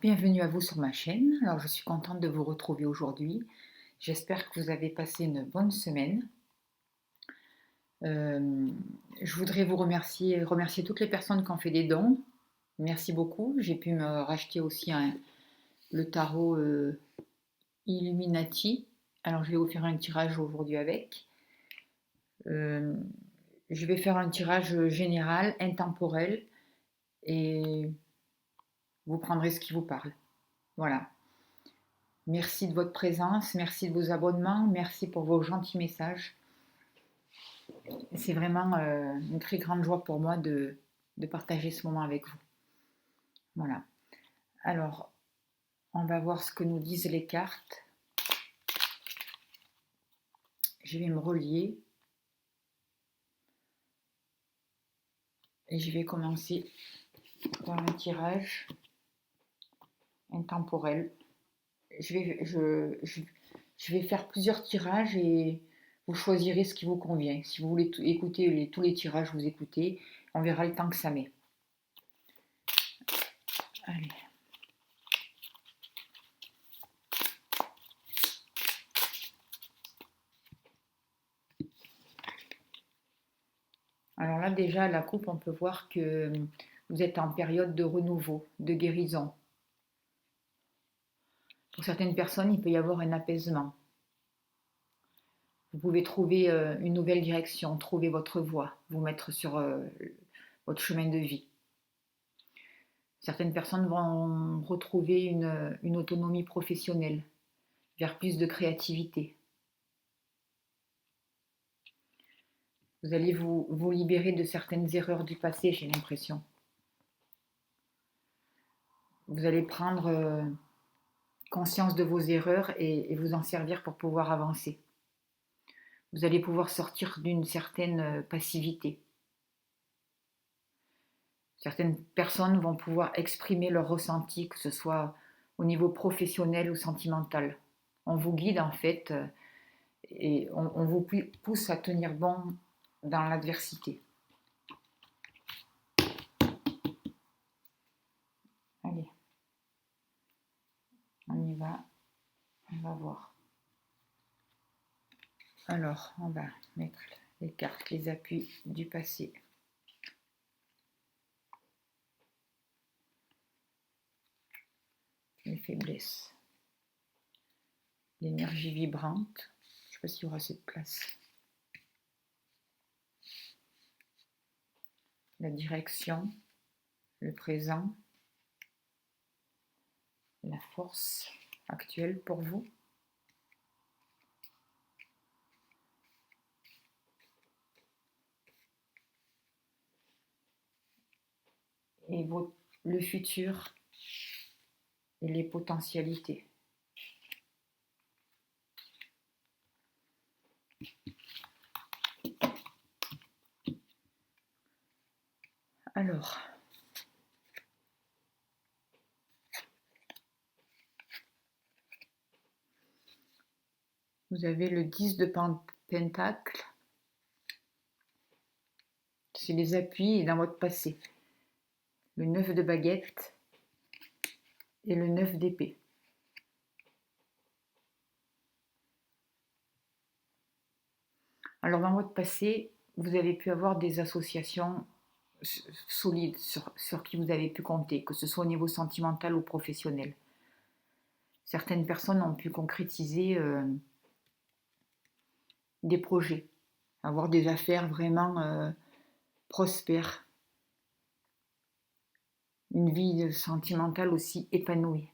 Bienvenue à vous sur ma chaîne. Alors, je suis contente de vous retrouver aujourd'hui. J'espère que vous avez passé une bonne semaine. Euh, je voudrais vous remercier toutes les personnes qui ont fait des dons. Merci beaucoup. J'ai pu me racheter aussi le tarot Illuminati. Alors, je vais vous faire un tirage aujourd'hui avec. Euh, je vais faire un tirage général, intemporel, et vous prendrez ce qui vous parle. Voilà. Merci de votre présence, merci de vos abonnements, merci pour vos gentils messages. C'est vraiment une très grande joie pour moi de partager ce moment avec vous. Voilà. Alors, on va voir ce que nous disent les cartes. Je vais me relier et je vais commencer par un tirage intemporel. Je vais faire plusieurs tirages et vous choisirez ce qui vous convient. Si vous voulez écouter tous les tirages, vous écoutez. On verra le temps que ça met. Allez. Alors là, déjà, à la coupe, on peut voir que vous êtes en période de renouveau, de guérison. Pour certaines personnes, il peut y avoir un apaisement. Vous pouvez trouver une nouvelle direction, trouver votre voie, vous mettre sur votre chemin de vie. Certaines personnes vont retrouver une autonomie professionnelle, vers plus de créativité. Vous allez vous libérer de certaines erreurs du passé, j'ai l'impression. Vous allez prendre conscience de vos erreurs et vous en servir pour pouvoir avancer. Vous allez pouvoir sortir d'une certaine passivité. Certaines personnes vont pouvoir exprimer leurs ressentis, que ce soit au niveau professionnel ou sentimental. On vous guide en fait et on vous pousse à tenir bon dans l'adversité. Allez, on y va, on va voir. Alors, on va mettre les cartes, les appuis du passé. Les faiblesses. L'énergie vibrante. Je ne sais pas s'il y aura cette place. La direction, le présent, la force actuelle pour vous. Et le futur et les potentialités. Alors, vous avez le 10 de Pentacle. C'est les appuis et dans votre passé. Le 9 de baguette et le 9 d'épée. Alors dans votre passé, vous avez pu avoir des associations solides sur qui vous avez pu compter, que ce soit au niveau sentimental ou professionnel. Certaines personnes ont pu concrétiser des projets, avoir des affaires vraiment prospères, une vie sentimentale aussi épanouie.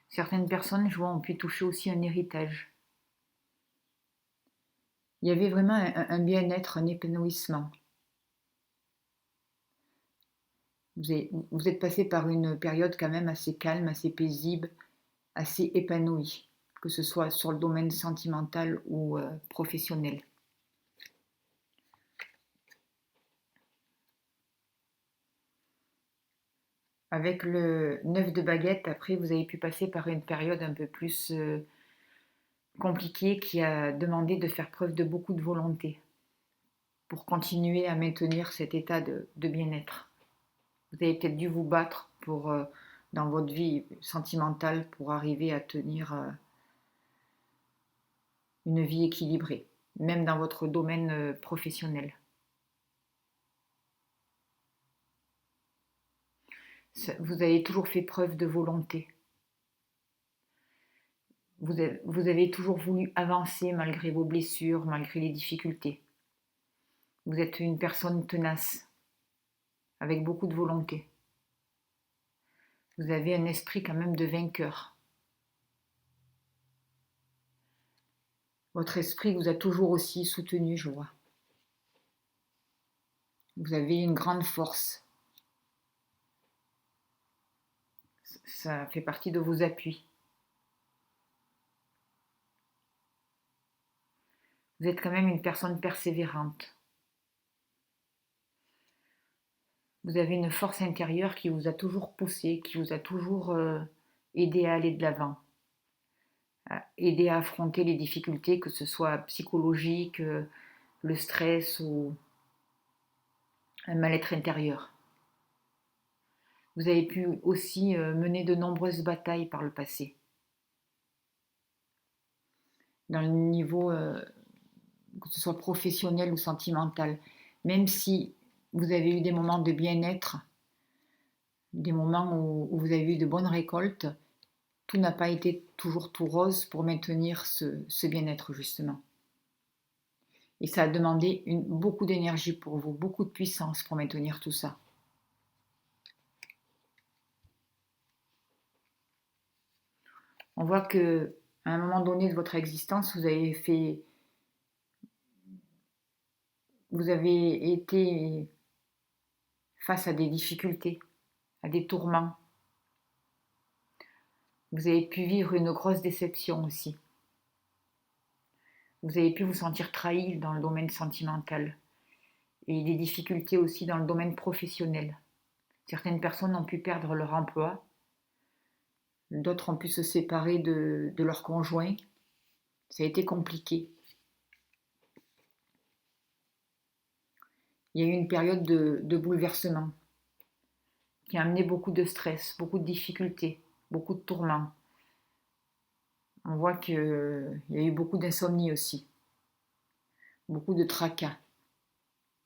Certaines personnes, je vois, ont pu toucher aussi un héritage. Il y avait vraiment un bien-être, un épanouissement. Vous êtes passé par une période quand même assez calme, assez paisible, assez épanouie, que ce soit sur le domaine sentimental ou professionnel. Avec le 9 de baguette, après, vous avez pu passer par une période un peu plus compliquée qui a demandé de faire preuve de beaucoup de volonté pour continuer à maintenir cet état de bien-être. Vous avez peut-être dû vous battre dans votre vie sentimentale pour arriver à tenir une vie équilibrée, même dans votre domaine professionnel. Vous avez toujours fait preuve de volonté. Vous avez toujours voulu avancer malgré vos blessures, malgré les difficultés. Vous êtes une personne tenace, avec beaucoup de volonté. Vous avez un esprit quand même de vainqueur. Votre esprit vous a toujours aussi soutenu, je vois. Vous avez une grande force. Ça fait partie de vos appuis. Vous êtes quand même une personne persévérante. Vous avez une force intérieure qui vous a toujours poussé, qui vous a toujours aidé à aller de l'avant, aidé à affronter les difficultés, que ce soit psychologique, le stress ou un mal-être intérieur. Vous avez pu aussi mener de nombreuses batailles par le passé. Dans le niveau, que ce soit professionnel ou sentimental, même si vous avez eu des moments de bien-être, des moments où vous avez eu de bonnes récoltes, tout n'a pas été toujours tout rose pour maintenir ce bien-être justement. Et ça a demandé beaucoup d'énergie pour vous, beaucoup de puissance pour maintenir tout ça. On voit que à un moment donné de votre existence, vous avez été face à des difficultés, à des tourments. Vous avez pu vivre une grosse déception aussi. Vous avez pu vous sentir trahi dans le domaine sentimental et des difficultés aussi dans le domaine professionnel. Certaines personnes ont pu perdre leur emploi, d'autres ont pu se séparer de leur conjoint. Ça a été compliqué. Il y a eu une période de bouleversement qui a amené beaucoup de stress, beaucoup de difficultés, beaucoup de tourments. On voit qu'il y a eu beaucoup d'insomnie aussi, beaucoup de tracas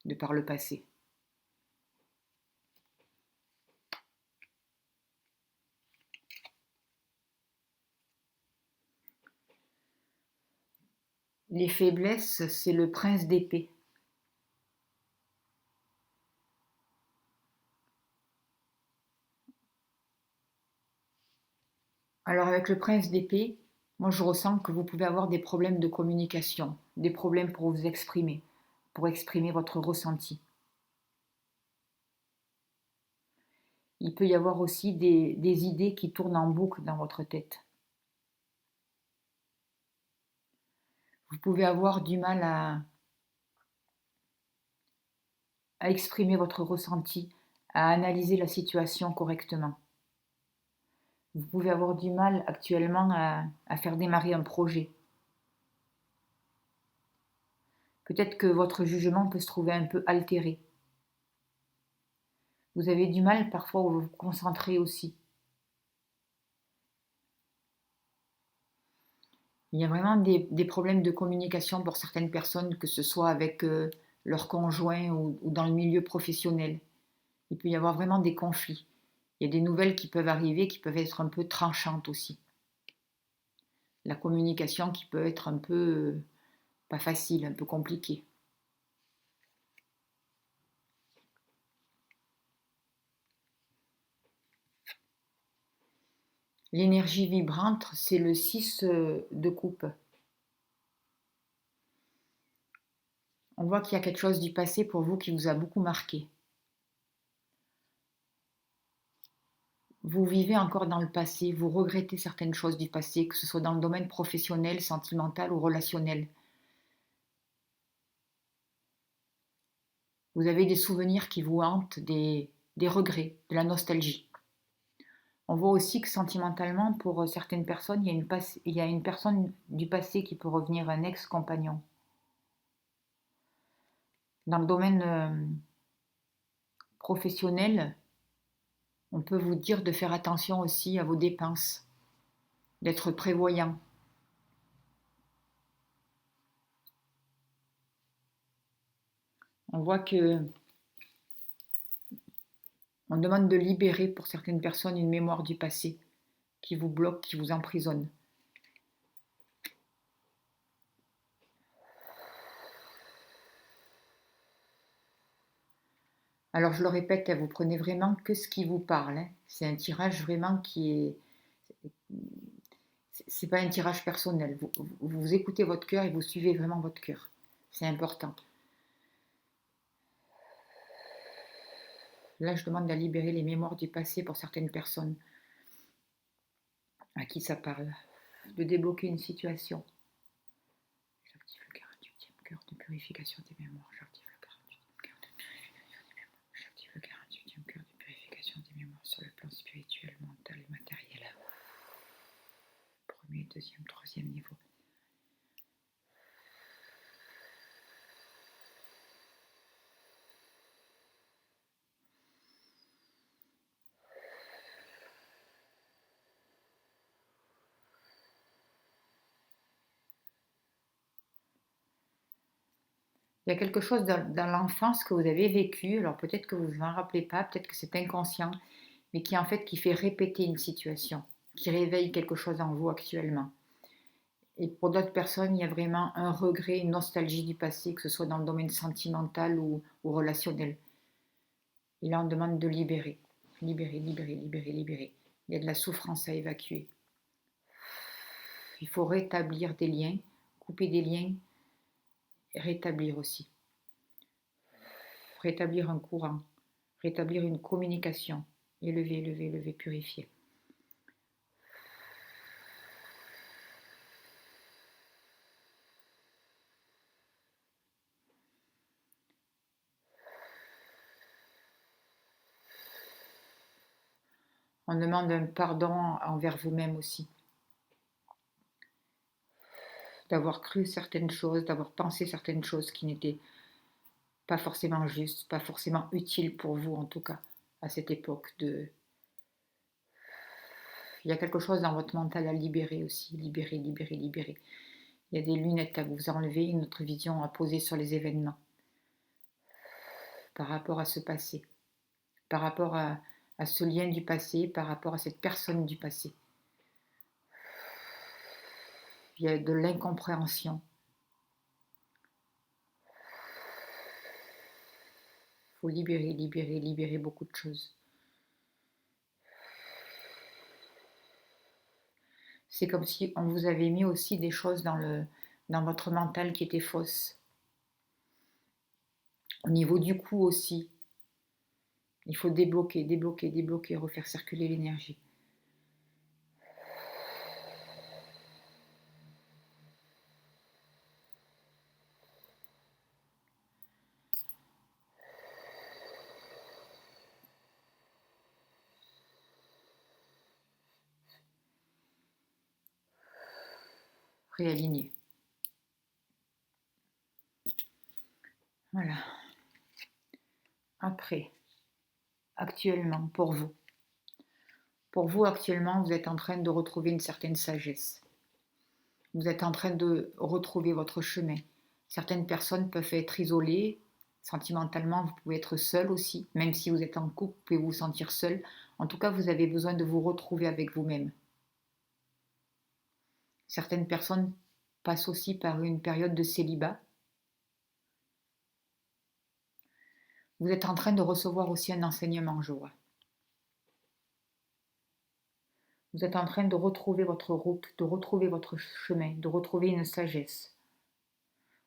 de par le passé. Les faiblesses, c'est le prince d'épée. Alors avec le prince d'épée, moi je ressens que vous pouvez avoir des problèmes de communication, des problèmes pour vous exprimer, pour exprimer votre ressenti. Il peut y avoir aussi des idées qui tournent en boucle dans votre tête. Vous pouvez avoir du mal à exprimer votre ressenti, à analyser la situation correctement. Vous pouvez avoir du mal actuellement à faire démarrer un projet. Peut-être que votre jugement peut se trouver un peu altéré. Vous avez du mal parfois à vous concentrer aussi. Il y a vraiment des problèmes de communication pour certaines personnes, que ce soit avec leur conjoint ou dans le milieu professionnel. Il peut y avoir vraiment des conflits. Il y a des nouvelles qui peuvent arriver, qui peuvent être un peu tranchantes aussi. La communication qui peut être un peu pas facile, un peu compliquée. L'énergie vibrante, c'est le 6 de coupe. On voit qu'il y a quelque chose du passé pour vous qui vous a beaucoup marqué. Vous vivez encore dans le passé, vous regrettez certaines choses du passé, que ce soit dans le domaine professionnel, sentimental ou relationnel. Vous avez des souvenirs qui vous hantent, des regrets, de la nostalgie. On voit aussi que sentimentalement, pour certaines personnes, il y a une personne du passé qui peut revenir, un ex-compagnon. Dans le domaine professionnel, On peut vous dire de faire attention aussi à vos dépenses, d'être prévoyant. On voit que on demande de libérer pour certaines personnes une mémoire du passé qui vous bloque, qui vous emprisonne. Alors je le répète, vous prenez vraiment que ce qui vous parle, hein. C'est un tirage vraiment qui est... C'est pas un tirage personnel. Vous écoutez votre cœur et vous suivez vraiment votre cœur. C'est important. Là, je demande à libérer les mémoires du passé pour certaines personnes à qui ça parle. De débloquer une situation. J'active le 48e cœur de purification des mémoires. J'active le 48e cœur de purification des mémoires. J'active le 48e cœur de purification des mémoires sur le plan spirituel, mental et matériel. Premier, deuxième, troisième niveau. Il y a quelque chose dans l'enfance que vous avez vécu, alors peut-être que vous ne vous en rappelez pas, peut-être que c'est inconscient, mais qui en fait qui fait répéter une situation, qui réveille quelque chose en vous actuellement. Et pour d'autres personnes, il y a vraiment un regret, une nostalgie du passé, que ce soit dans le domaine sentimental ou relationnel. Et là, on demande de libérer. Libérer, libérer, libérer, libérer. Il y a de la souffrance à évacuer. Il faut rétablir des liens, couper des liens, et rétablir aussi. Rétablir un courant, rétablir une communication. Élever, élever, élever, purifier. On demande un pardon envers vous-même aussi. D'avoir cru certaines choses, d'avoir pensé certaines choses qui n'étaient pas forcément justes, pas forcément utiles pour vous en tout cas, à cette époque. Il y a quelque chose dans votre mental à libérer aussi, libérer, libérer, libérer. Il y a des lunettes à vous enlever, une autre vision à poser sur les événements par rapport à ce passé, par rapport à ce lien du passé, par rapport à cette personne du passé. Il y a de l'incompréhension. Il faut libérer, libérer, libérer beaucoup de choses. C'est comme si on vous avait mis aussi des choses dans votre mental qui étaient fausses. Au niveau du cou aussi, il faut débloquer, débloquer, débloquer, refaire circuler l'énergie. Réaligner. Voilà. Après, actuellement, pour vous actuellement, vous êtes en train de retrouver une certaine sagesse. Vous êtes en train de retrouver votre chemin. Certaines personnes peuvent être isolées, sentimentalement, vous pouvez être seul aussi, même si vous êtes en couple, vous pouvez vous sentir seul. En tout cas, vous avez besoin de vous retrouver avec vous-même. Certaines personnes passent aussi par une période de célibat. Vous êtes en train de recevoir aussi un enseignement, je vois. Vous êtes en train de retrouver votre route, de retrouver votre chemin, de retrouver une sagesse.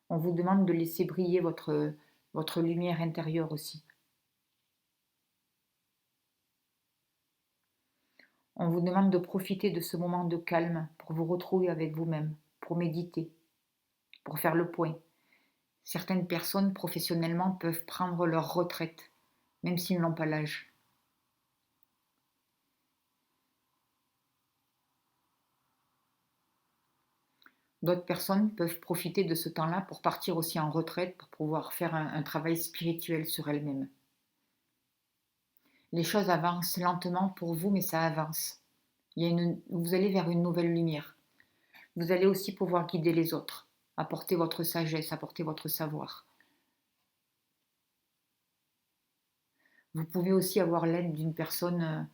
On vous demande de laisser briller votre lumière intérieure aussi. On vous demande de profiter de ce moment de calme pour vous retrouver avec vous-même, pour méditer, pour faire le point. Certaines personnes professionnellement peuvent prendre leur retraite, même s'ils n'ont pas l'âge. D'autres personnes peuvent profiter de ce temps-là pour partir aussi en retraite, pour pouvoir faire un travail spirituel sur elles-mêmes. Les choses avancent lentement pour vous, mais ça avance. Vous allez vers une nouvelle lumière. Vous allez aussi pouvoir guider les autres, apporter votre sagesse, apporter votre savoir. Vous pouvez aussi avoir l'aide d'une personne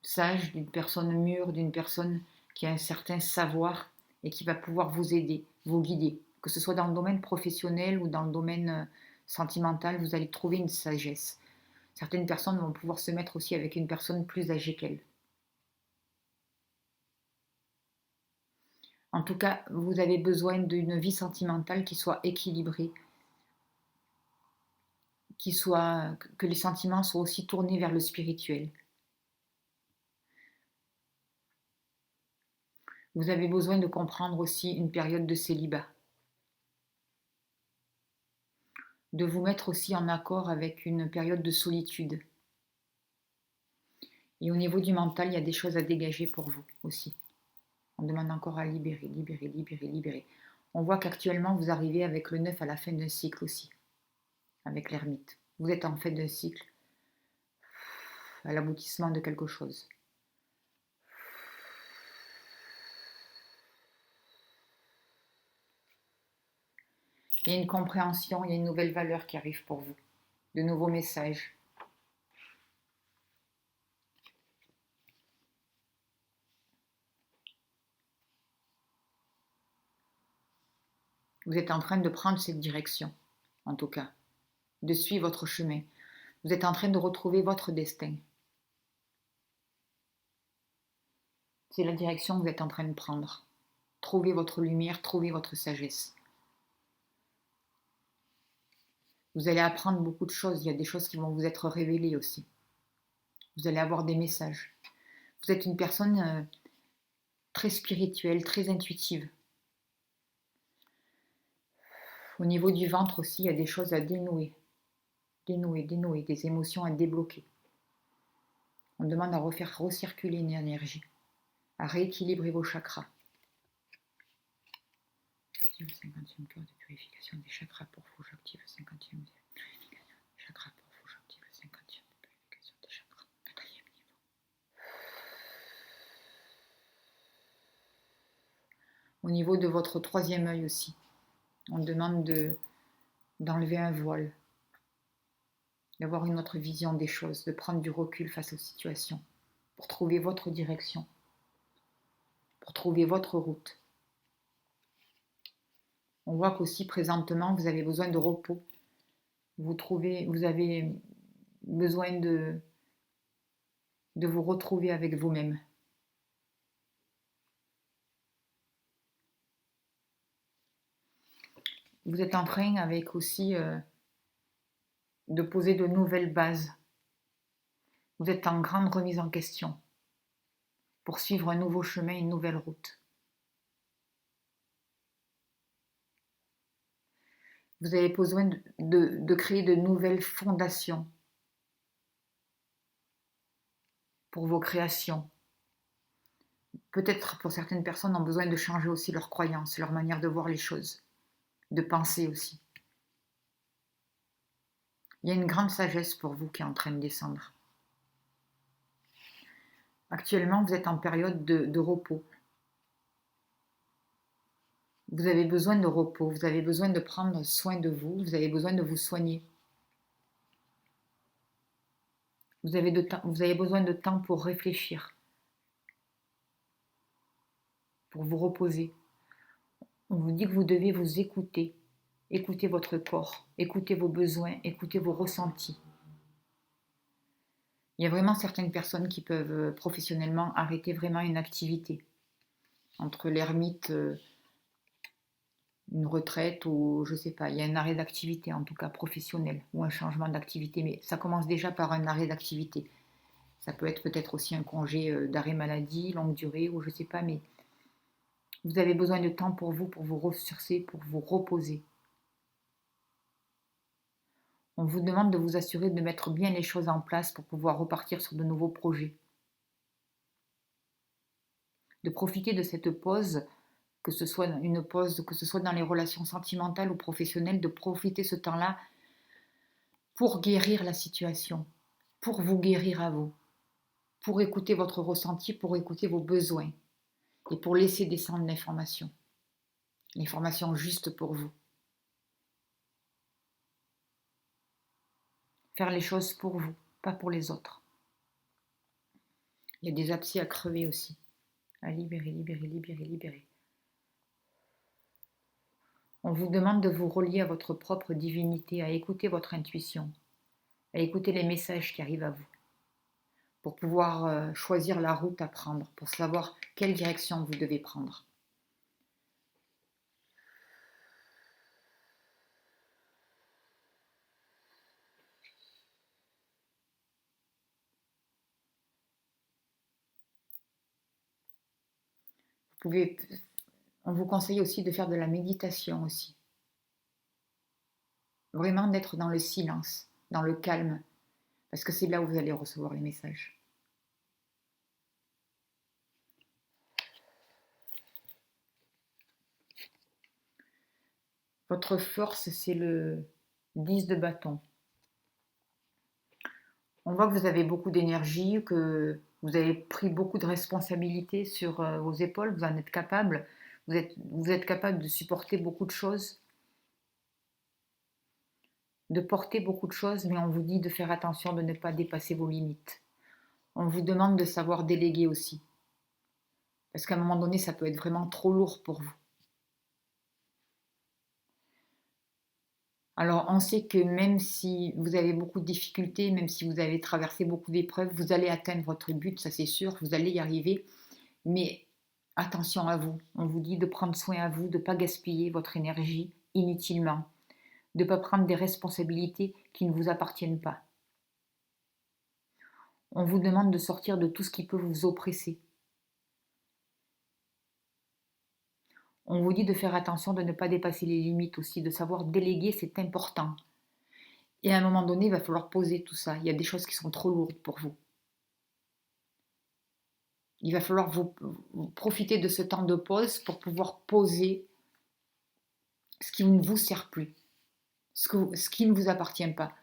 sage, d'une personne mûre, d'une personne qui a un certain savoir et qui va pouvoir vous aider, vous guider. Que ce soit dans le domaine professionnel ou dans le domaine sentimental, vous allez trouver une sagesse. Certaines personnes vont pouvoir se mettre aussi avec une personne plus âgée qu'elles. En tout cas, vous avez besoin d'une vie sentimentale qui soit équilibrée, que les sentiments soient aussi tournés vers le spirituel. Vous avez besoin de comprendre aussi une période de célibat, de vous mettre aussi en accord avec une période de solitude. Et au niveau du mental, il y a des choses à dégager pour vous aussi. On demande encore à libérer, libérer, libérer, libérer. On voit qu'actuellement, vous arrivez avec le 9 à la fin d'un cycle aussi, avec l'ermite. Vous êtes en fin d'un cycle, à l'aboutissement de quelque chose. Il y a une compréhension, il y a une nouvelle valeur qui arrive pour vous, de nouveaux messages. Vous êtes en train de prendre cette direction, en tout cas, de suivre votre chemin. Vous êtes en train de retrouver votre destin. C'est la direction que vous êtes en train de prendre. Trouvez votre lumière, trouvez votre sagesse. Vous allez apprendre beaucoup de choses. Il y a des choses qui vont vous être révélées aussi. Vous allez avoir des messages. Vous êtes une personne très spirituelle, très intuitive. Au niveau du ventre aussi, il y a des choses à dénouer. Dénouer, des émotions à débloquer. On demande à refaire recirculer une énergie, à rééquilibrer vos chakras. J'active le 50e cœur de purification des chakras pour vous. J'active le 50e chakra pour vous. J'active le 50e de purification des chakras. 4e niveau. Au niveau de votre 3e œil aussi, on demande d'enlever un voile, d'avoir une autre vision des choses, de prendre du recul face aux situations, pour trouver votre direction, pour trouver votre route. On voit qu'aussi présentement, vous avez besoin de repos. Vous avez besoin de vous retrouver avec vous-même. Vous êtes en train avec aussi de poser de nouvelles bases. Vous êtes en grande remise en question pour suivre un nouveau chemin, une nouvelle route. Vous avez besoin de créer de nouvelles fondations pour vos créations. Peut-être pour certaines personnes ont besoin de changer aussi leurs croyances, leur manière de voir les choses, de penser aussi. Il y a une grande sagesse pour vous qui est en train de descendre. Actuellement, vous êtes en période de repos. Vous avez besoin de repos, vous avez besoin de prendre soin de vous, vous avez besoin de vous soigner. Vous avez besoin de temps pour réfléchir, pour vous reposer. On vous dit que vous devez vous écouter, écouter votre corps, écouter vos besoins, écouter vos ressentis. Il y a vraiment certaines personnes qui peuvent professionnellement arrêter vraiment une activité. Entre l'ermite, une retraite ou je sais pas, il y a un arrêt d'activité en tout cas professionnel ou un changement d'activité, mais ça commence déjà par un arrêt d'activité. Ça peut être peut-être aussi un congé d'arrêt maladie, longue durée ou je sais pas, mais vous avez besoin de temps pour vous ressourcer, pour vous reposer. On vous demande de vous assurer de mettre bien les choses en place pour pouvoir repartir sur de nouveaux projets. De profiter de cette pause, que ce soit une pause, que ce soit dans les relations sentimentales ou professionnelles, de profiter ce temps-là pour guérir la situation, pour vous guérir à vous, pour écouter votre ressenti, pour écouter vos besoins et pour laisser descendre l'information juste pour vous. Faire les choses pour vous, pas pour les autres. Il y a des abcès à crever aussi, à libérer, libérer, libérer, libérer. On vous demande de vous relier à votre propre divinité, à écouter votre intuition, à écouter les messages qui arrivent à vous, pour pouvoir choisir la route à prendre, pour savoir quelle direction vous devez prendre. On vous conseille aussi de faire de la méditation aussi. Vraiment d'être dans le silence, dans le calme, parce que c'est là où vous allez recevoir les messages. Votre force, c'est le 10 de bâton. On voit que vous avez beaucoup d'énergie, que vous avez pris beaucoup de responsabilités sur vos épaules, vous en êtes capable, vous êtes capable de supporter beaucoup de choses, de porter beaucoup de choses, mais on vous dit de faire attention de ne pas dépasser vos limites. On vous demande de savoir déléguer aussi, parce qu'à un moment donné, ça peut être vraiment trop lourd pour vous. Alors, on sait que même si vous avez beaucoup de difficultés, même si vous avez traversé beaucoup d'épreuves, vous allez atteindre votre but, ça c'est sûr, vous allez y arriver. Mais attention à vous. On vous dit de prendre soin à vous, de ne pas gaspiller votre énergie inutilement, de ne pas prendre des responsabilités qui ne vous appartiennent pas. On vous demande de sortir de tout ce qui peut vous oppresser. On vous dit de faire attention, de ne pas dépasser les limites aussi, de savoir déléguer, c'est important. Et à un moment donné, il va falloir poser tout ça. Il y a des choses qui sont trop lourdes pour vous. Il va falloir vous profiter de ce temps de pause pour pouvoir poser ce qui ne vous sert plus, ce qui ne vous appartient pas,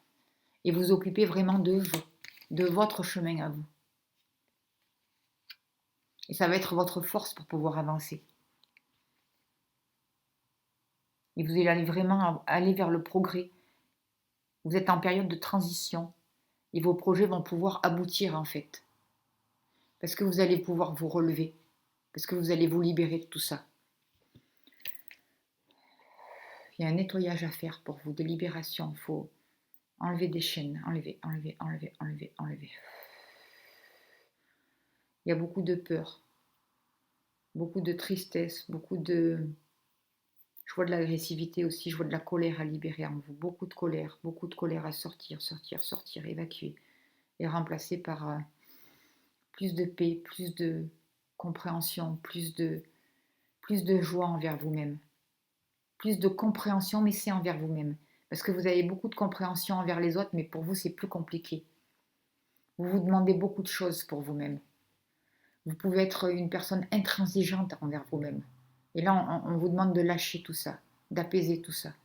et vous occuper vraiment de vous, de votre chemin à vous. Et ça va être votre force pour pouvoir avancer. Et vous allez vraiment aller vers le progrès. Vous êtes en période de transition et vos projets vont pouvoir aboutir en fait. Parce que vous allez pouvoir vous relever, parce que vous allez vous libérer de tout ça. Il y a un nettoyage à faire pour vous, de libération. Il faut enlever des chaînes, enlever, enlever, enlever, enlever, enlever. Il y a beaucoup de peur, beaucoup de tristesse, je vois de l'agressivité aussi, je vois de la colère à libérer en vous, beaucoup de colère à sortir, sortir, sortir, évacuer, et remplacer par plus de paix, plus de compréhension, plus de joie envers vous-même, plus de compréhension, mais c'est envers vous-même, parce que vous avez beaucoup de compréhension envers les autres, mais pour vous c'est plus compliqué. Vous vous demandez beaucoup de choses pour vous-même. Vous pouvez être une personne intransigeante envers vous-même. Et là, on vous demande de lâcher tout ça, d'apaiser tout ça,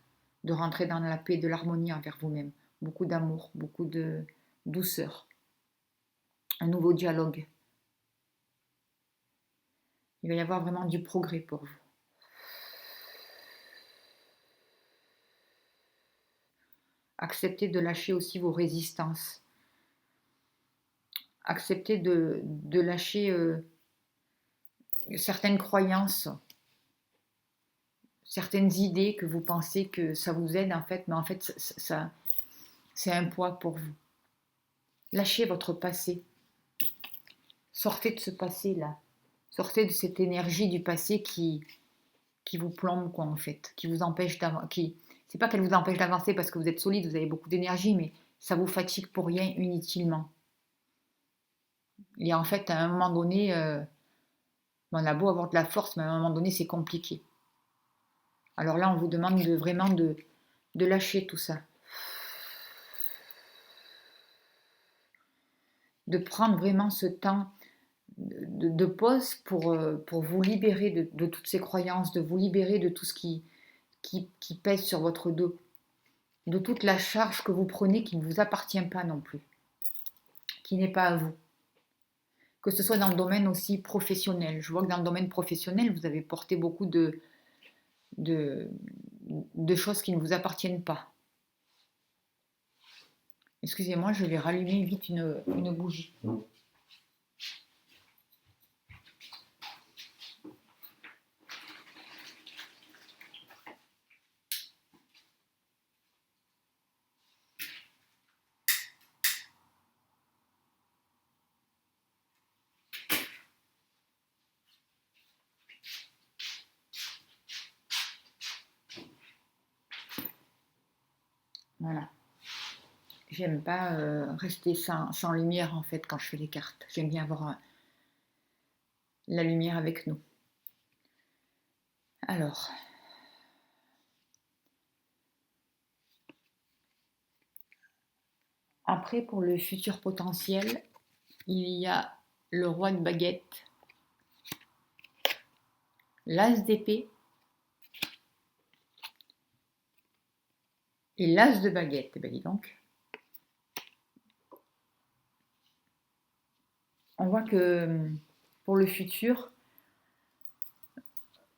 de rentrer dans la paix, de l'harmonie envers vous-même. Beaucoup d'amour, beaucoup de douceur. Un nouveau dialogue. Il va y avoir vraiment du progrès pour vous. Acceptez de lâcher aussi vos résistances. Acceptez de lâcher certaines croyances, certaines idées que vous pensez que ça vous aide en fait, mais en fait ça c'est un poids pour vous. Lâchez votre passé. Sortez de ce passé-là. Sortez de cette énergie du passé qui vous plombe, quoi, en fait, qui vous empêche d'avancer. C'est pas qu'elle vous empêche d'avancer parce que vous êtes solide, vous avez beaucoup d'énergie, mais ça vous fatigue pour rien, inutilement. Et en fait, à un moment donné, on a beau avoir de la force, mais à un moment donné, c'est compliqué. Alors là, on vous demande vraiment de lâcher tout ça. De prendre vraiment ce temps de pause pour vous libérer de toutes ces croyances, de vous libérer de tout ce qui pèse sur votre dos, de toute la charge que vous prenez qui ne vous appartient pas non plus. qui n'est pas à vous. Que ce soit dans le domaine aussi professionnel. Je vois que dans le domaine professionnel, vous avez porté beaucoup de, de choses qui ne vous appartiennent pas. Excusez-moi, je vais rallumer vite une bougie. Voilà. J'aime pas rester sans lumière en fait quand je fais les cartes. J'aime bien avoir la lumière avec nous. Alors, après pour le futur potentiel, il y a le roi de baguette, l'as d'épée et l'as de baguette. Eh ben dis donc. On voit que pour le futur,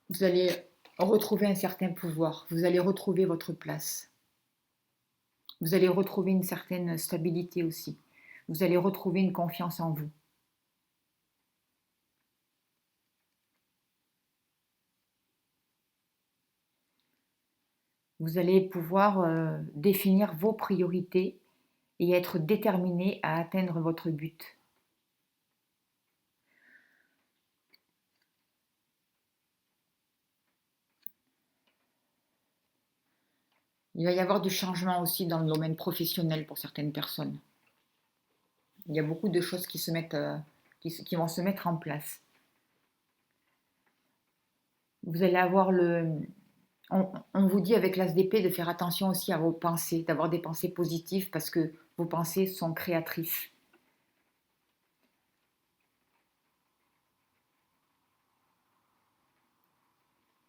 vous allez retrouver un certain pouvoir, vous allez retrouver votre place. Vous allez retrouver une certaine stabilité aussi. Vous allez retrouver une confiance en vous. Vous allez pouvoir définir vos priorités et être déterminé à atteindre votre but. Il va y avoir du changement aussi dans le domaine professionnel pour certaines personnes. Il y a beaucoup de choses qui vont se mettre en place. Vous allez avoir on vous dit avec l'as d'épée de faire attention aussi à vos pensées, d'avoir des pensées positives parce que vos pensées sont créatrices.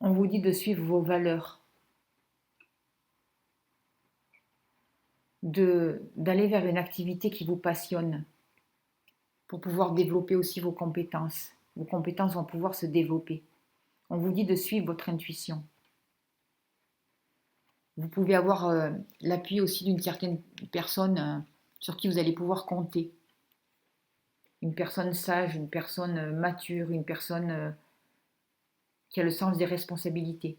On vous dit de suivre vos valeurs, d'aller vers une activité qui vous passionne pour pouvoir développer aussi vos compétences. Vos compétences vont pouvoir se développer. On vous dit de suivre votre intuition. Vous pouvez avoir l'appui aussi d'une certaine personne sur qui vous allez pouvoir compter. Une personne sage, une personne mature, une personne qui a le sens des responsabilités.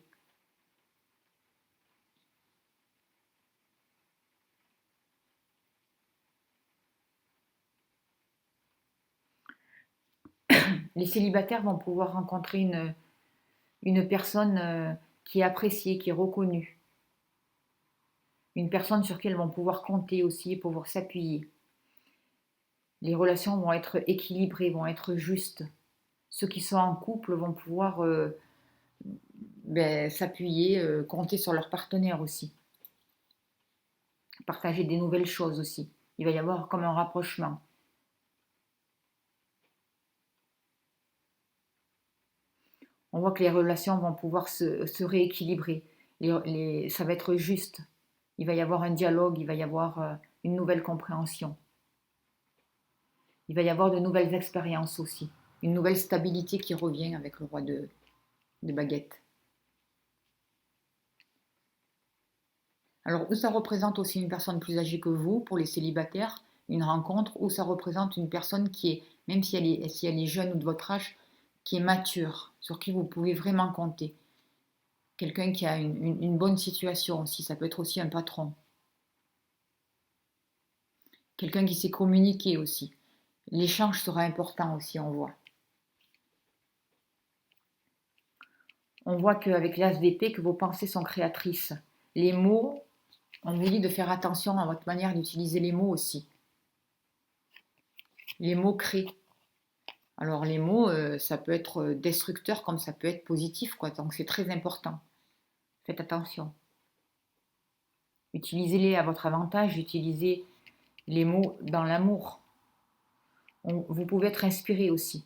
Les célibataires vont pouvoir rencontrer une personne qui est appréciée, qui est reconnue. Une personne sur qui elles vont pouvoir compter aussi et pouvoir s'appuyer. Les relations vont être équilibrées, vont être justes. Ceux qui sont en couple vont pouvoir s'appuyer, compter sur leur partenaire aussi. Partager des nouvelles choses aussi. Il va y avoir comme un rapprochement. On voit que les relations vont pouvoir se rééquilibrer. Ça va être juste. Il va y avoir un dialogue, il va y avoir une nouvelle compréhension. Il va y avoir de nouvelles expériences aussi. Une nouvelle stabilité qui revient avec le roi de baguette. Alors, où ça représente aussi une personne plus âgée que vous, pour les célibataires, une rencontre, ou ça représente une personne qui est, même si elle est jeune ou de votre âge, qui est mature, sur qui vous pouvez vraiment compter. Quelqu'un qui a une bonne situation aussi, ça peut être aussi un patron. Quelqu'un qui sait communiquer aussi. L'échange sera important aussi, on voit. On voit qu'avec l'as d'épée, que vos pensées sont créatrices. Les mots, on vous dit de faire attention à votre manière d'utiliser les mots aussi. Les mots créent. Alors les mots, ça peut être destructeur comme ça peut être positif, quoi. Donc c'est très important. Faites attention. Utilisez-les à votre avantage, utilisez les mots dans l'amour. Vous pouvez être inspiré aussi.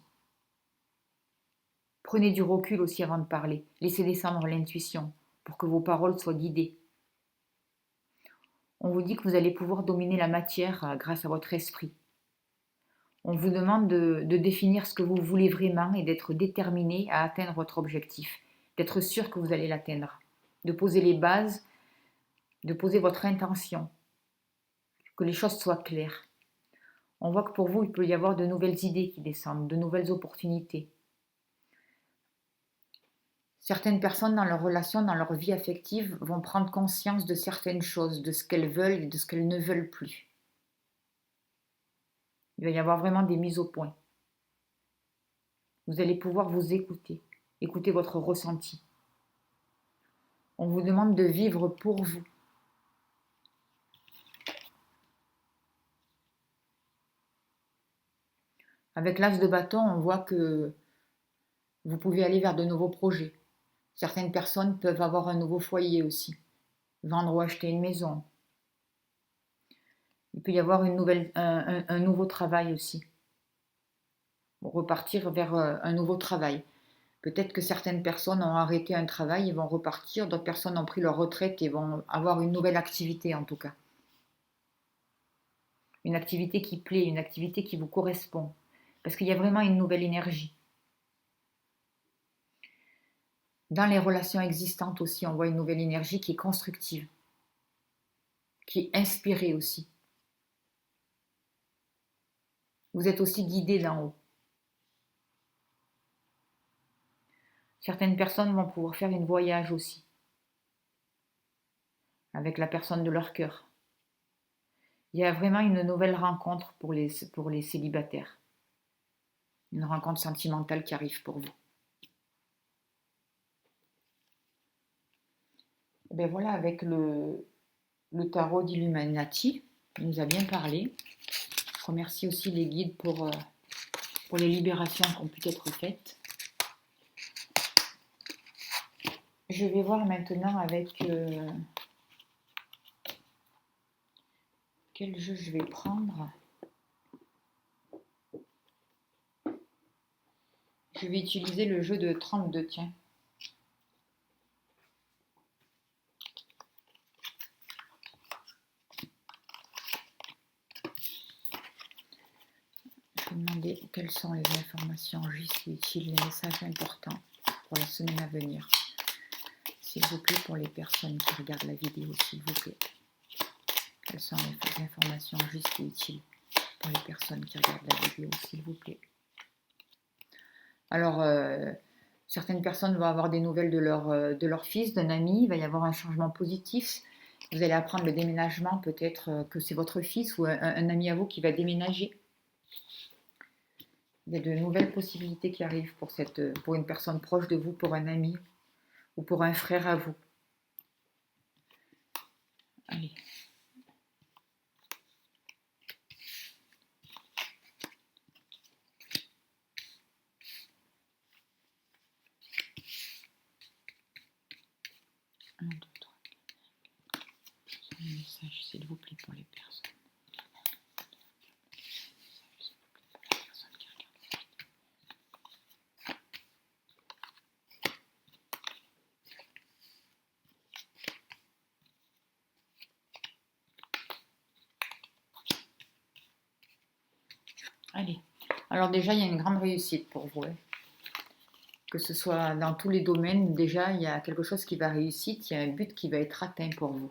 Prenez du recul aussi avant de parler. Laissez descendre l'intuition pour que vos paroles soient guidées. On vous dit que vous allez pouvoir dominer la matière grâce à votre esprit. On vous demande de définir ce que vous voulez vraiment et d'être déterminé à atteindre votre objectif, d'être sûr que vous allez l'atteindre, de poser les bases, de poser votre intention, que les choses soient claires. On voit que pour vous, il peut y avoir de nouvelles idées qui descendent, de nouvelles opportunités. Certaines personnes dans leur relation, dans leur vie affective, vont prendre conscience de certaines choses, de ce qu'elles veulent et de ce qu'elles ne veulent plus. Il va y avoir vraiment des mises au point. Vous allez pouvoir vous écouter, écouter votre ressenti. On vous demande de vivre pour vous. Avec l'as de bâton, on voit que vous pouvez aller vers de nouveaux projets. Certaines personnes peuvent avoir un nouveau foyer aussi, vendre ou acheter une maison. Il peut y avoir un nouveau travail aussi, repartir vers un nouveau travail. Peut-être que certaines personnes ont arrêté un travail et vont repartir, d'autres personnes ont pris leur retraite et vont avoir une nouvelle activité en tout cas. Une activité qui plaît, une activité qui vous correspond. Parce qu'il y a vraiment une nouvelle énergie. Dans les relations existantes aussi, on voit une nouvelle énergie qui est constructive, qui est inspirée aussi. Vous êtes aussi guidé d'en haut. Certaines personnes vont pouvoir faire un voyage aussi, avec la personne de leur cœur. Il y a vraiment une nouvelle rencontre pour les célibataires. Une rencontre sentimentale qui arrive pour vous. Et bien voilà, avec le tarot d'Illuminati, il nous a bien parlé. Je remercie aussi les guides pour les libérations qui ont pu être faites. Je vais voir maintenant avec quel jeu je vais prendre. Je vais utiliser le jeu de 32, tiens. Je vais demander quelles sont les informations justes et utiles, les messages importants pour la semaine à venir. S'il vous plaît, pour les personnes qui regardent la vidéo, s'il vous plaît. Quelles sont les informations justes et utiles pour les personnes qui regardent la vidéo, s'il vous plaît. Alors, certaines personnes vont avoir des nouvelles de leur fils, d'un ami. Il va y avoir un changement positif. Vous allez apprendre le déménagement, peut-être que c'est votre fils ou un ami à vous qui va déménager. Il y a de nouvelles possibilités qui arrivent pour une personne proche de vous, pour un ami ou pour un frère à vous. Allez. Un, deux, trois. Un message, s'il vous plaît, pour les personnes. Allez. Alors déjà, il y a une grande réussite pour vous. Que ce soit dans tous les domaines, déjà, il y a quelque chose qui va réussir, il y a un but qui va être atteint pour vous.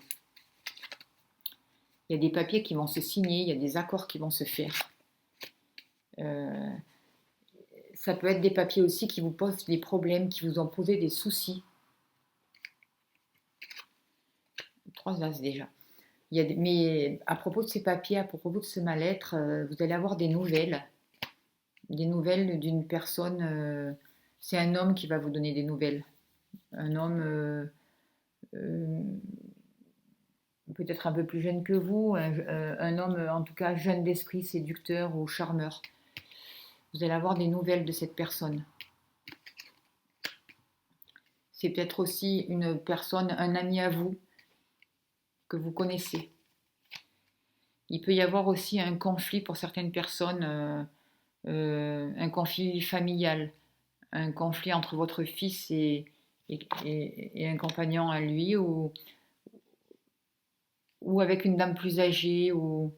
Il y a des papiers qui vont se signer, il y a des accords qui vont se faire. Ça peut être des papiers aussi qui vous posent des problèmes, qui vous ont posé des soucis. 3 as déjà. Mais à propos de ces papiers, à propos de ce mal-être, vous allez avoir des nouvelles d'une personne. C'est un homme qui va vous donner des nouvelles. Un homme peut-être un peu plus jeune que vous, un homme en tout cas jeune d'esprit, séducteur ou charmeur. Vous allez avoir des nouvelles de cette personne. C'est peut-être aussi une personne, un ami à vous que vous connaissez. Il peut y avoir aussi un conflit pour certaines personnes, un conflit familial, un conflit entre votre fils et un compagnon à lui, ou avec une dame plus âgée, ou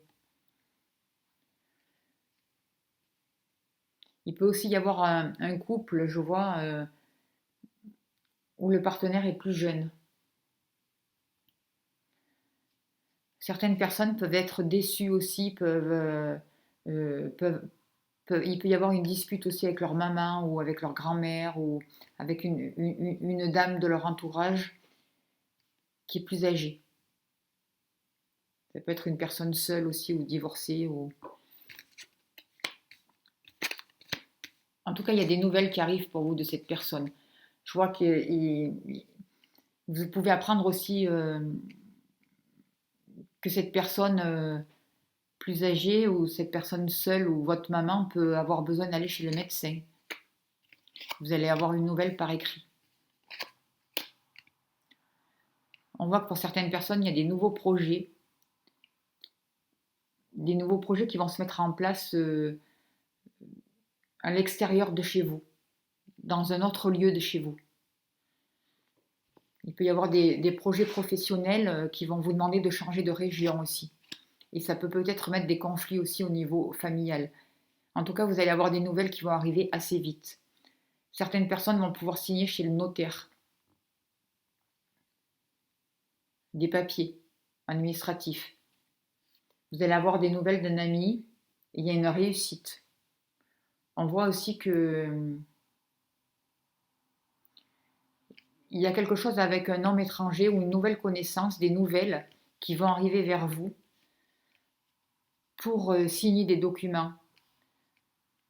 Il peut aussi y avoir un couple, je vois, où le partenaire est plus jeune. Certaines personnes peuvent être déçues aussi, euh, peuvent, il peut y avoir une dispute aussi avec leur maman ou avec leur grand-mère ou avec une dame de leur entourage qui est plus âgée. Ça peut être une personne seule aussi ou divorcée. En tout cas, il y a des nouvelles qui arrivent pour vous de cette personne. Je vois que vous pouvez apprendre aussi que cette personne plus âgée ou cette personne seule ou votre maman peut avoir besoin d'aller chez le médecin. Vous allez avoir une nouvelle par écrit. On voit que pour certaines personnes, il y a des nouveaux projets qui vont se mettre en place à l'extérieur de chez vous, dans un autre lieu de chez vous. Il peut y avoir des projets professionnels qui vont vous demander de changer de région aussi. Et ça peut peut-être mettre des conflits aussi au niveau familial. En tout cas, vous allez avoir des nouvelles qui vont arriver assez vite. Certaines personnes vont pouvoir signer chez le notaire des papiers administratifs. Vous allez avoir des nouvelles d'un ami et il y a une réussite. On voit aussi que il y a quelque chose avec un homme étranger ou une nouvelle connaissance, des nouvelles qui vont arriver vers vous pour signer des documents,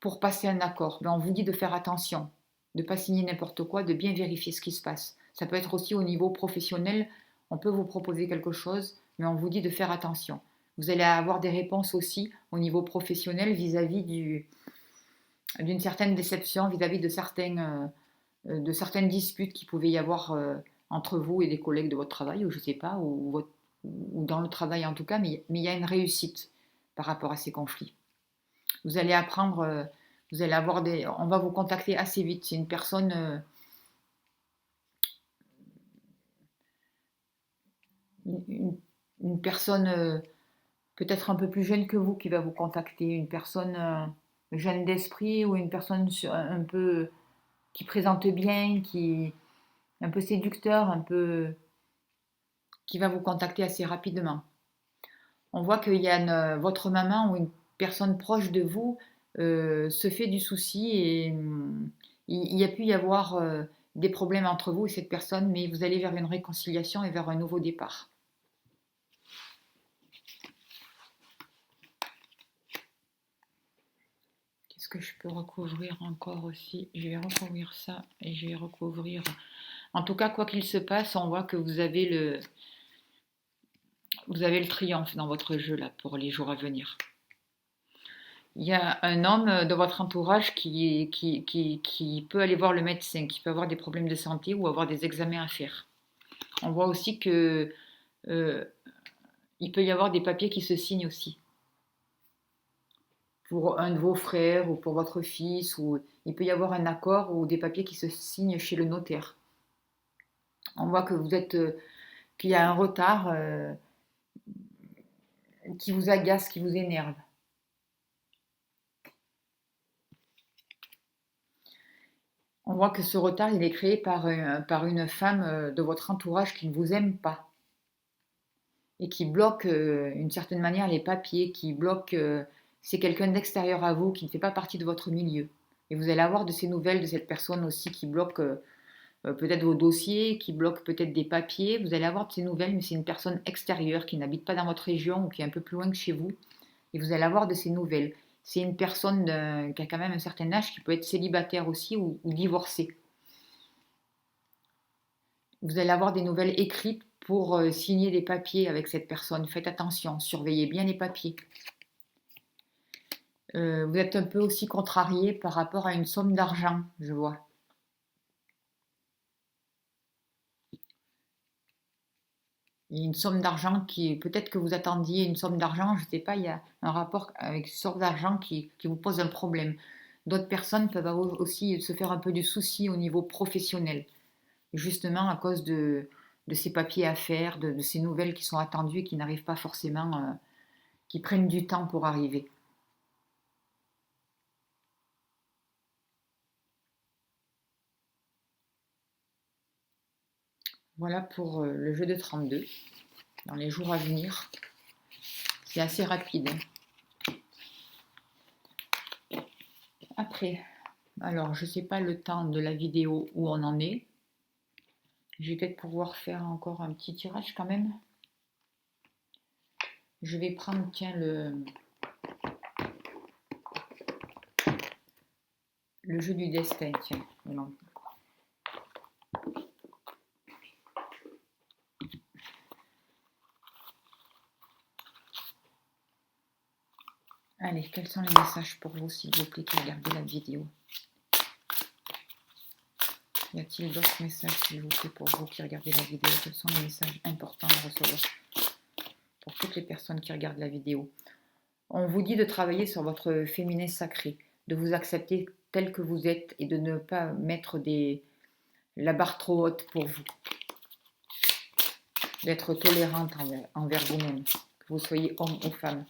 pour passer un accord. Mais on vous dit de faire attention, de ne pas signer n'importe quoi, de bien vérifier ce qui se passe. Ça peut être aussi au niveau professionnel, on peut vous proposer quelque chose, mais on vous dit de faire attention. Vous allez avoir des réponses aussi au niveau professionnel vis-à-vis d'une certaine déception, vis-à-vis de certaines disputes qu'il pouvait y avoir entre vous et des collègues de votre travail, ou je ne sais pas, ou dans le travail en tout cas, mais il y a une réussite par rapport à ces conflits. Vous allez apprendre, vous allez avoir on va vous contacter assez vite. C'est une, une personne peut-être un peu plus jeune que vous qui va vous contacter, une personne jeune d'esprit ou une personne un peu qui présente bien, qui un peu séducteur, un peu qui va vous contacter assez rapidement. On voit qu'il y a votre maman ou une personne proche de vous se fait du souci et il y a pu y avoir des problèmes entre vous et cette personne, mais vous allez vers une réconciliation et vers un nouveau départ. Qu'est-ce que je peux recouvrir encore aussi? Je vais recouvrir ça et je vais recouvrir. En tout cas, quoi qu'il se passe, on voit que vous avez le triomphe dans votre jeu là pour les jours à venir. Il y a un homme de votre entourage qui peut aller voir le médecin, qui peut avoir des problèmes de santé ou avoir des examens à faire. On voit aussi que euh, il peut y avoir des papiers qui se signent aussi pour un de vos frères ou pour votre fils, ou il peut y avoir un accord ou des papiers qui se signent chez le notaire. On voit que qu'il y a un retard qui vous agace, qui vous énerve. On voit que ce retard, il est créé par une femme de votre entourage qui ne vous aime pas et qui bloque d'une certaine manière les papiers, qui bloque, c'est quelqu'un d'extérieur à vous, qui ne fait pas partie de votre milieu. Et vous allez avoir de ces nouvelles de cette personne aussi qui bloque peut-être vos dossiers, qui bloque peut-être des papiers. Vous allez avoir de ces nouvelles, mais c'est une personne extérieure qui n'habite pas dans votre région ou qui est un peu plus loin que chez vous. Et vous allez avoir de ces nouvelles. C'est une personne qui a quand même un certain âge, qui peut être célibataire aussi ou divorcée. Vous allez avoir des nouvelles écrites pour signer des papiers avec cette personne. Faites attention, surveillez bien les papiers. Vous êtes un peu aussi contrarié par rapport à une somme d'argent, je vois. Il y a une somme d'argent peut-être que vous attendiez une somme d'argent, je ne sais pas, il y a un rapport avec une somme d'argent qui vous pose un problème. D'autres personnes peuvent aussi se faire un peu du souci au niveau professionnel, justement à cause de ces papiers à faire, de ces nouvelles qui sont attendues et qui n'arrivent pas forcément, qui prennent du temps pour arriver. Voilà pour le jeu de 32. Dans les jours à venir, c'est assez rapide. Après, alors je ne sais pas le temps de la vidéo où on en est. Je vais peut-être pouvoir faire encore un petit tirage quand même. Je vais prendre, tiens, le jeu du destin, tiens. Non. Allez, quels sont les messages pour vous, s'il vous plaît, qui regardez la vidéo? Y a-t-il d'autres messages, s'il vous plaît, pour vous qui regardez la vidéo? Quels sont les messages importants à recevoir pour toutes les personnes qui regardent la vidéo? On vous dit de travailler sur votre féminin sacré, de vous accepter tel que vous êtes et de ne pas mettre la barre trop haute pour vous. D'être tolérante envers vous-même, que vous soyez homme ou femme,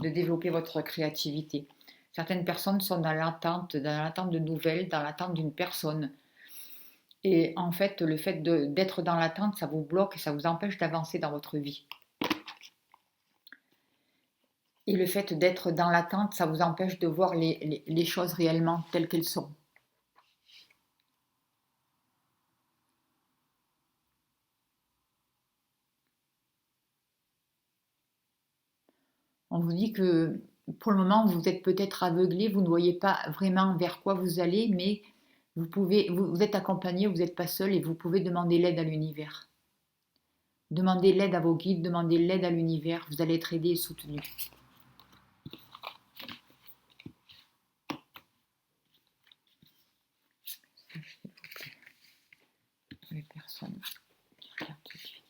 de développer votre créativité. Certaines personnes sont dans l'attente de nouvelles, dans l'attente d'une personne. Et en fait, le fait d'être dans l'attente, ça vous bloque et ça vous empêche d'avancer dans votre vie. Et le fait d'être dans l'attente, ça vous empêche de voir les choses réellement telles qu'elles sont. On vous dit que pour le moment, vous êtes peut-être aveuglé, vous ne voyez pas vraiment vers quoi vous allez, mais vous êtes accompagné, vous n'êtes pas seul et vous pouvez demander l'aide à l'univers. Demandez l'aide à vos guides, demandez l'aide à l'univers, vous allez être aidé et soutenu. Les personnes qui regardent cette vidéo.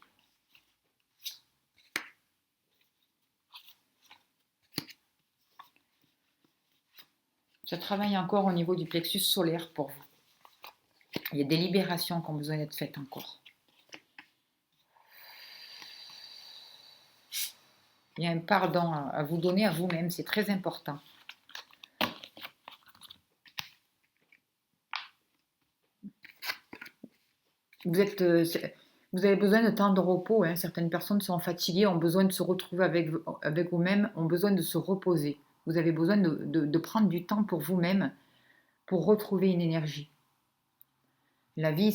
Ça travaille encore au niveau du plexus solaire pour vous. Il y a des libérations qui ont besoin d'être faites encore. Il y a un pardon à vous donner à vous-même, c'est très important. Vous avez besoin de temps de repos. Hein. Certaines personnes sont fatiguées, ont besoin de se retrouver avec vous-même, ont besoin de se reposer. Vous avez besoin de prendre du temps pour vous-même, pour retrouver une énergie. La vie,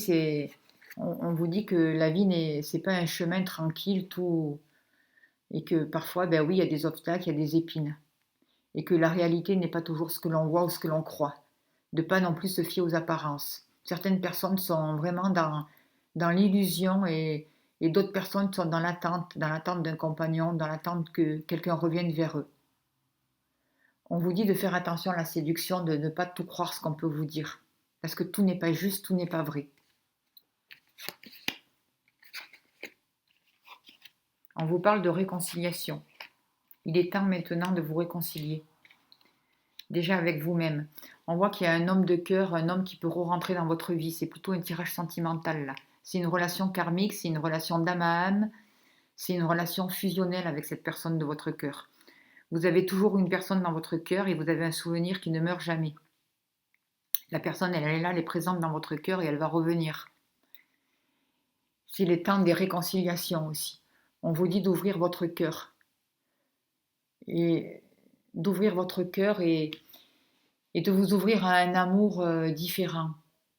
on vous dit que la vie, c'est pas un chemin tranquille, tout, et que parfois, ben oui, il y a des obstacles, il y a des épines. Et que la réalité n'est pas toujours ce que l'on voit ou ce que l'on croit. De pas non plus se fier aux apparences. Certaines personnes sont vraiment dans l'illusion et d'autres personnes sont dans l'attente d'un compagnon, dans l'attente que quelqu'un revienne vers eux. On vous dit de faire attention à la séduction, de ne pas tout croire ce qu'on peut vous dire. Parce que tout n'est pas juste, tout n'est pas vrai. On vous parle de réconciliation. Il est temps maintenant de vous réconcilier. Déjà avec vous-même. On voit qu'il y a un homme de cœur, un homme qui peut re-rentrer dans votre vie. C'est plutôt un tirage sentimental là. C'est une relation karmique, c'est une relation d'âme à âme, c'est une relation fusionnelle avec cette personne de votre cœur. Vous avez toujours une personne dans votre cœur et vous avez un souvenir qui ne meurt jamais. La personne, elle est là, elle est présente dans votre cœur et elle va revenir. C'est le temps des réconciliations aussi. On vous dit d'ouvrir votre cœur. Et d'ouvrir votre cœur et de vous ouvrir à un amour différent,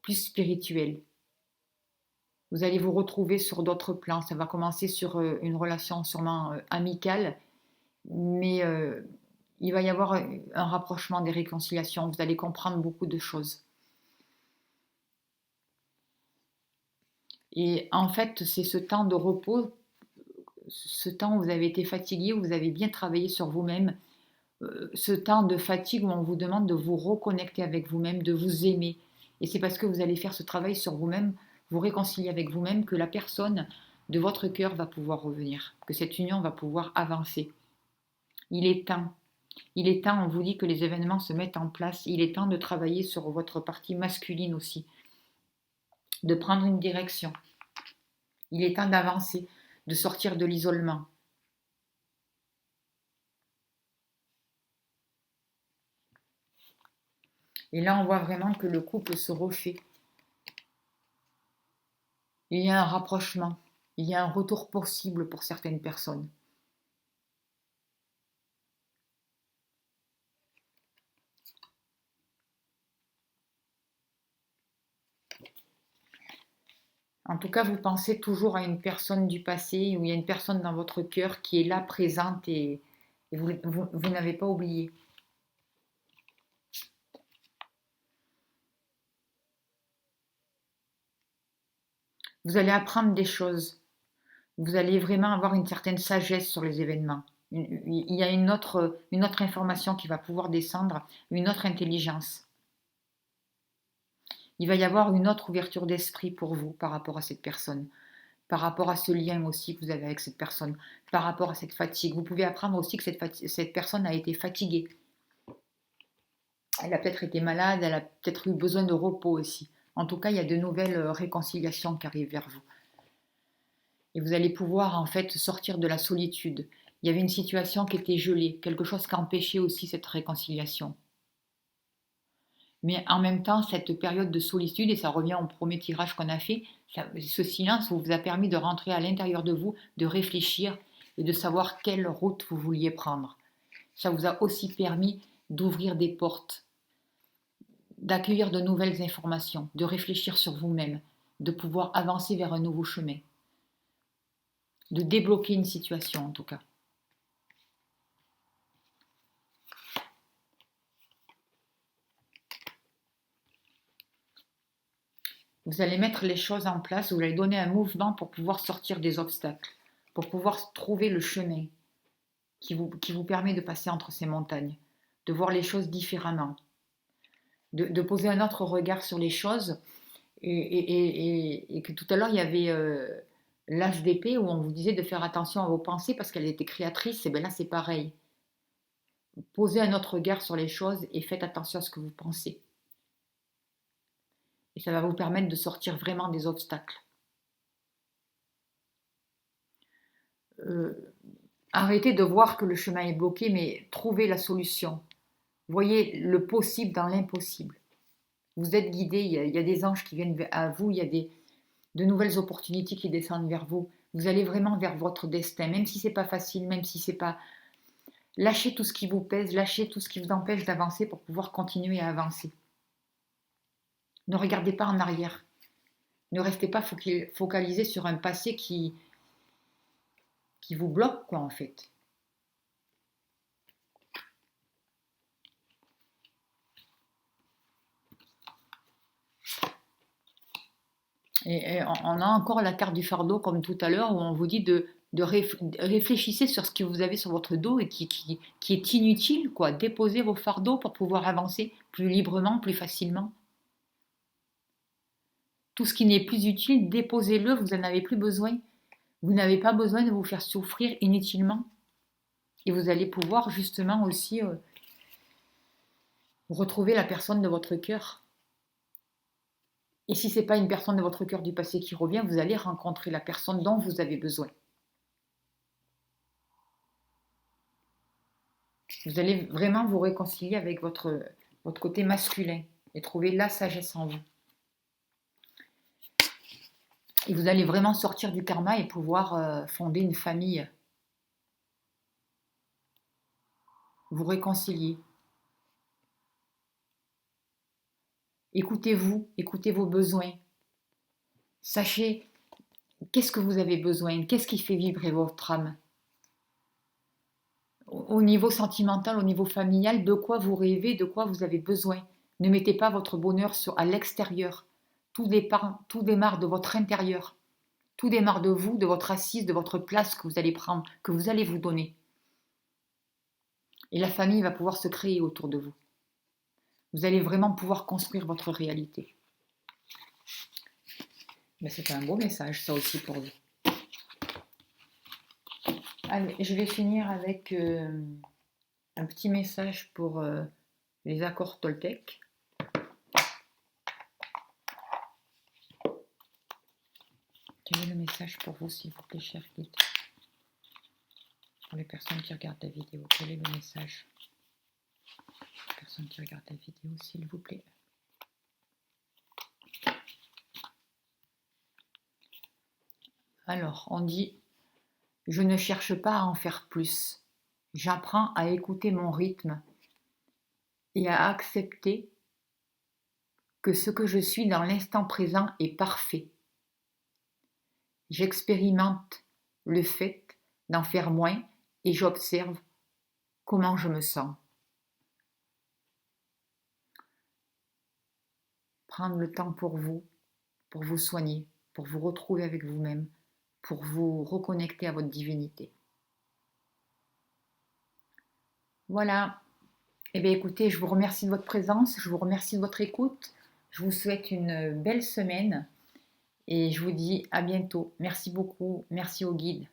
plus spirituel. Vous allez vous retrouver sur d'autres plans. Ça va commencer sur une relation sûrement amicale, mais il va y avoir un rapprochement, des réconciliations. Vous allez comprendre beaucoup de choses. Et en fait, c'est ce temps de repos, ce temps où vous avez été fatigué, où vous avez bien travaillé sur vous-même, ce temps de fatigue où on vous demande de vous reconnecter avec vous-même, de vous aimer. Et c'est parce que vous allez faire ce travail sur vous-même, vous réconcilier avec vous-même, que la personne de votre cœur va pouvoir revenir, que cette union va pouvoir avancer. Il est temps. Il est temps, on vous dit que les événements se mettent en place. Il est temps de travailler sur votre partie masculine aussi, de prendre une direction. Il est temps d'avancer, de sortir de l'isolement. Et là, on voit vraiment que le couple se refait. Il y a un rapprochement, il y a un retour possible pour certaines personnes. En tout cas, vous pensez toujours à une personne du passé ou il y a une personne dans votre cœur qui est là, présente et vous n'avez pas oublié. Vous allez apprendre des choses. Vous allez vraiment avoir une certaine sagesse sur les événements. Il y a une autre information qui va pouvoir descendre, une autre intelligence. Il va y avoir une autre ouverture d'esprit pour vous par rapport à cette personne, par rapport à ce lien aussi que vous avez avec cette personne, par rapport à cette fatigue. Vous pouvez apprendre aussi que cette personne a été fatiguée. Elle a peut-être été malade, elle a peut-être eu besoin de repos aussi. En tout cas, il y a de nouvelles réconciliations qui arrivent vers vous. Et vous allez pouvoir en fait sortir de la solitude. Il y avait une situation qui était gelée, quelque chose qui empêchait aussi cette réconciliation. Mais en même temps, cette période de solitude, et ça revient au premier tirage qu'on a fait, ce silence vous a permis de rentrer à l'intérieur de vous, de réfléchir et de savoir quelle route vous vouliez prendre. Ça vous a aussi permis d'ouvrir des portes, d'accueillir de nouvelles informations, de réfléchir sur vous-même, de pouvoir avancer vers un nouveau chemin, de débloquer une situation en tout cas. Vous allez mettre les choses en place, vous allez donner un mouvement pour pouvoir sortir des obstacles, pour pouvoir trouver le chemin qui vous permet de passer entre ces montagnes, de voir les choses différemment, de poser un autre regard sur les choses. Et que tout à l'heure, il y avait l'as d'épée où on vous disait de faire attention à vos pensées parce qu'elles étaient créatrices. Et bien là, c'est pareil. Posez un autre regard sur les choses et faites attention à ce que vous pensez. Et ça va vous permettre de sortir vraiment des obstacles. Arrêtez de voir que le chemin est bloqué, mais trouvez la solution. Voyez le possible dans l'impossible. Vous êtes guidé, il y a des anges qui viennent à vous, il y a de nouvelles opportunités qui descendent vers vous. Vous allez vraiment vers votre destin, même si c'est pas facile, même si c'est pas... Lâchez tout ce qui vous pèse, lâchez tout ce qui vous empêche d'avancer pour pouvoir continuer à avancer. Ne regardez pas en arrière. Ne restez pas focalisé sur un passé qui vous bloque, quoi, en fait. Et on a encore la carte du fardeau, comme tout à l'heure, où on vous dit de réfléchissez sur ce que vous avez sur votre dos et qui est inutile, quoi. Déposez vos fardeaux pour pouvoir avancer plus librement, plus facilement. Tout ce qui n'est plus utile, déposez-le, vous n'en avez plus besoin. Vous n'avez pas besoin de vous faire souffrir inutilement. Et vous allez pouvoir justement aussi retrouver la personne de votre cœur. Et si ce n'est pas une personne de votre cœur du passé qui revient, vous allez rencontrer la personne dont vous avez besoin. Vous allez vraiment vous réconcilier avec votre côté masculin et trouver la sagesse en vous. Et vous allez vraiment sortir du karma et pouvoir fonder une famille. Vous réconcilier. Écoutez-vous, écoutez vos besoins. Sachez qu'est-ce que vous avez besoin, qu'est-ce qui fait vibrer votre âme. Au niveau sentimental, au niveau familial, de quoi vous rêvez, de quoi vous avez besoin. Ne mettez pas votre bonheur à l'extérieur. Tout démarre de votre intérieur. Tout démarre de vous, de votre assise, de votre place que vous allez prendre, que vous allez vous donner. Et la famille va pouvoir se créer autour de vous. Vous allez vraiment pouvoir construire votre réalité. Mais c'est un beau message, ça aussi, pour vous. Allez, je vais finir avec un petit message pour les accords Toltec. Quel est le message pour vous, s'il vous plaît, cher guide? Pour les personnes qui regardent la vidéo, quel est le message? Les personnes qui regardent la vidéo, s'il vous plaît. Alors, on dit, je ne cherche pas à en faire plus. J'apprends à écouter mon rythme et à accepter que ce que je suis dans l'instant présent est parfait. J'expérimente le fait d'en faire moins et j'observe comment je me sens. Prendre le temps pour vous soigner, pour vous retrouver avec vous-même, pour vous reconnecter à votre divinité. Voilà. Eh bien écoutez, je vous remercie de votre présence, je vous remercie de votre écoute. Je vous souhaite une belle semaine et je vous dis à bientôt. Merci beaucoup, merci au guide.